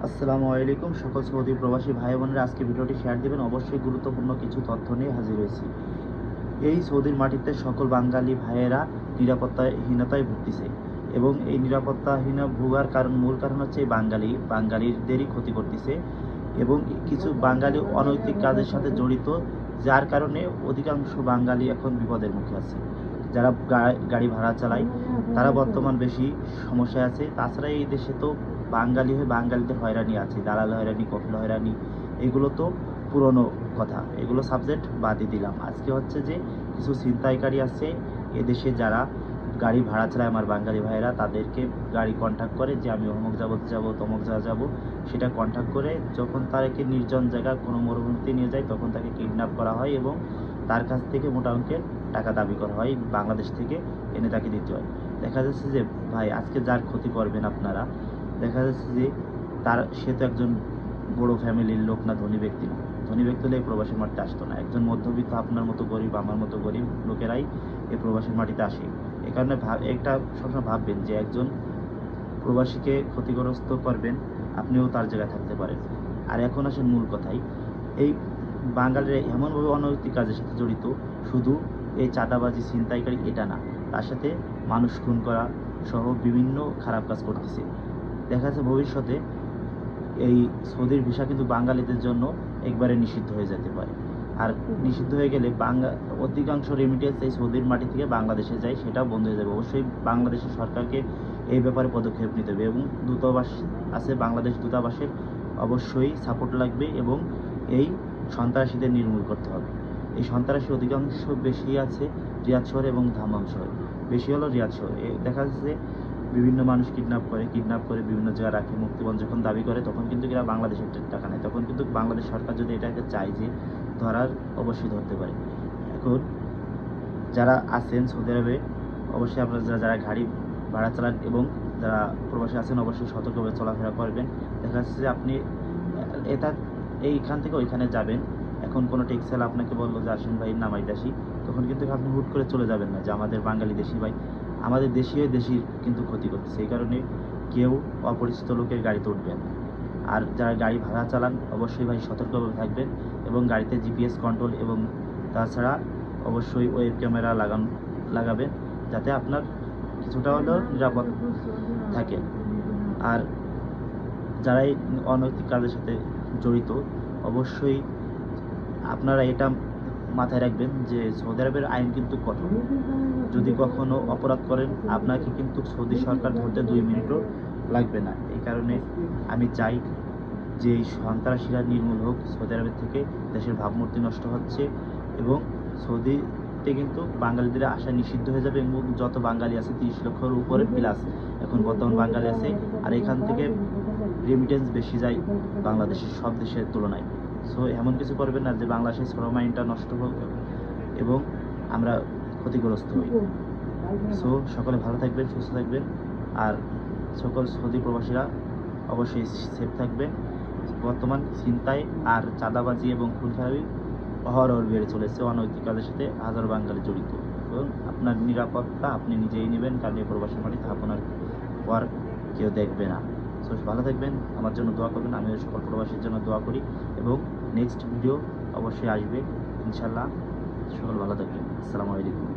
আসসালামু আলাইকুম সকল সৌদি প্রবাসী ভাই বোনেরা, আজকে ভিডিওটি শেয়ার দিবেন। অবশ্যই গুরুত্বপূর্ণ কিছু তথ্য নিয়ে হাজির হয়েছি। এই সৌদির মাটিতে সকল বাঙালি ভাইয়েরা নিরাপত্তাহীনতায় ভুগতেছে এবং এই নিরাপত্তাহীন ভোগার মূল কারণ হচ্ছে এই বাঙালিদেরই ক্ষতি করতেছে এবং কিছু বাঙালি অনৈতিক কাজের সাথে জড়িত, যার কারণে অধিকাংশ বাঙালি এখন বিপদের মুখে আছে। যারা গাড়ি ভাড়া চালায় তারা বর্তমান বেশি সমস্যায় আছে। তাছাড়া এই দেশে তো বাঙালি হয়ে বাঙালিদের হয়রানি আছে, দালাল হয়রানি, কফিল হয়রানি, এগুলো তো পুরনো কথা, এগুলো সাবজেক্ট বাদই দিলাম। আজকে হচ্ছে যে কিছু ছিনতাইকারী আছে এদেশে, যারা গাড়ি ভাড়া চালায় আমার বাঙালি ভাইয়েরা, তাদেরকে গাড়ি কন্ট্যাক্ট করে যে আমি অমুক যাবো তমুক জায়গা যাবো, সেটা কন্ট্যাক্ট করে যখন তাকে নির্জন জায়গা কোনো মরুভূমিতে নিয়ে যায় তখন তাকে কিডন্যাপ করা হয় এবং তার কাছ থেকে মোটা অঙ্কের টাকা দাবি করা হয়, বাংলাদেশ থেকে এনে তাকে দিতে হয়। দেখা যাচ্ছে যে ভাই আজকে যার ক্ষতি করবেন আপনারা, দেখা যাচ্ছে যে সে তো একজন বড় ফ্যামিলির লোক না, ধনী ব্যক্তি না। ধনী ব্যক্তি হলে এই প্রবাসী মাটিতে আসতো না। একজন মধ্যবিত্ত, আপনার মতো গরিব, আমার মতো গরিব লোকেরাই এই প্রবাসী মাটিতে আসে। এই কারণে একটা সবসময় ভাববেন যে একজন প্রবাসীকে ক্ষতিগ্রস্ত করবেন, আপনিও তার জায়গায় থাকতে পারেন। আর এখন আসেন মূল কথাই, এই বাঙালিরা এমনভাবে অনৈতিক কাজের সাথে জড়িত, শুধু এই চাঁদাবাজি ছিনতাইকারী এটা না, তার সাথে মানুষ খুন করা সহ বিভিন্ন খারাপ কাজ করতেছে। দেখা যাচ্ছে ভবিষ্যতে এই সৌদির ভিসা কিন্তু বাঙালিদের জন্য একবারে নিষিদ্ধ হয়ে যেতে পারে। আর নিষিদ্ধ হয়ে গেলে অধিকাংশ রেমিটেন্স এই সৌদির মাটি থেকে বাংলাদেশে যায়, সেটাও বন্ধ হয়ে যাবে। অবশ্যই বাংলাদেশের সরকারকে এই ব্যাপারে পদক্ষেপ নিতে হবে এবং দূতাবাস আছে, বাংলাদেশ দূতাবাসের অবশ্যই সাপোর্ট লাগবে এবং এই সন্ত্রাসীদের নির্মূল করতে হবে। এই সন্ত্রাসী অধিকাংশ বেশি আছে রিয়াদ শহরে এবং দাম্মাম শহরে, বেশি হলো রিয়াদ শহরে। দেখা যাচ্ছে বিভিন্ন মানুষ কিডন্যাপ করে বিভিন্ন জায়গায় রাখে, মুক্তিপণ যখন দাবি করে তখন কিন্তু এরা বাংলাদেশের টাকা নেয়। তখন কিন্তু বাংলাদেশ সরকার যদি এটাকে চায় যে ধরার, অবশ্যই ধরতে পারে। এখন যারা আছেন সৌদি আরবে, অবশ্যই আপনারা যারা গাড়ি ভাড়া চালান এবং যারা প্রবাসী আছেন অবশ্যই সতর্কভাবে চলাফেরা করবেন। দেখা যাচ্ছে যে আপনি এইখান থেকে ওইখানে যাবেন, এখন কোনো ট্যাক্সিওয়ালা আপনাকে বললো যে আসেন ভাই নামাইতে আসি, তখন কিন্তু আপনি হুট করে চলে যাবেন না যে আমাদের বাঙালি দেশি ভাই, আমাদের দেশির কিন্তু ক্ষতি করতেছে। এই কারণে কেউ অপরিচিত লোকের গাড়িতে উঠবেন না। আর যারা গাড়ি ভাড়া চালান অবশ্যই ভাই সতর্কভাবে থাকবেন এবং গাড়িতে জিপিএস কন্ট্রোল এবং তাছাড়া অবশ্যই ওয়েব ক্যামেরা লাগাবেন, যাতে আপনার কিছুটা হলেও নিরাপদ থাকে। আর যারা এই অনৈতিক কাজের সাথে জড়িত, অবশ্যই আপনারা এটা মাথায় রাখবেন যে সৌদি আরবের আইন কিন্তু কঠোর। যদি কখনো অপরাধ করেন আপনাকে কিন্তু সৌদি সরকার ধরতে 2 মিনিটও লাগবে না। এই কারণে আমি চাই যে এই সন্ত্রাসীরা নির্মূল হোক সৌদি আরবের থেকে। দেশের ভাবমূর্তি নষ্ট হচ্ছে এবং সৌদিতে কিন্তু বাঙালিদের আসা নিষিদ্ধ হয়ে যাবে এবং যত বাঙালি আছে 30 লক্ষের উপরে প্লাস এখন বর্তমান বাঙালি আছে। আর এখান থেকে রেমিটেন্স বেশি যায় বাংলাদেশের সব দেশের তুলনায়। সো এমন কিছু করবেন না যে বাংলাদেশের শ্রম আইনটা নষ্ট হোক এবং আমরা ক্ষতিগ্রস্ত হই। সো সকলে ভালো থাকবেন, সুস্থ থাকবেন। আর সকল সৌদি প্রবাসীরা অবশ্যই সেফ থাকবেন। বর্তমান ছিনতাই আর চাঁদাবাজি এবং খুনখারাবি অহরহ বেড়ে চলেছে, অনৈতিক কাজের সাথে হাজার বাঙালি জড়িত এবং আপনার নিরাপত্তা আপনি নিজেই নেবেন, কারণ এই প্রবাসী মাটিতে আপনার পর কেউ দেখবে না। সো ভালো থাকবেন, আমার জন্য দোয়া করবেন, আমি সকল প্রবাসীর জন্য দোয়া করি এবং নেক্সট ভিডিও অবশ্যই আসবে ইনশাল্লাহ। সকল ভালো থাকবেন। আসসালামু আলাইকুম।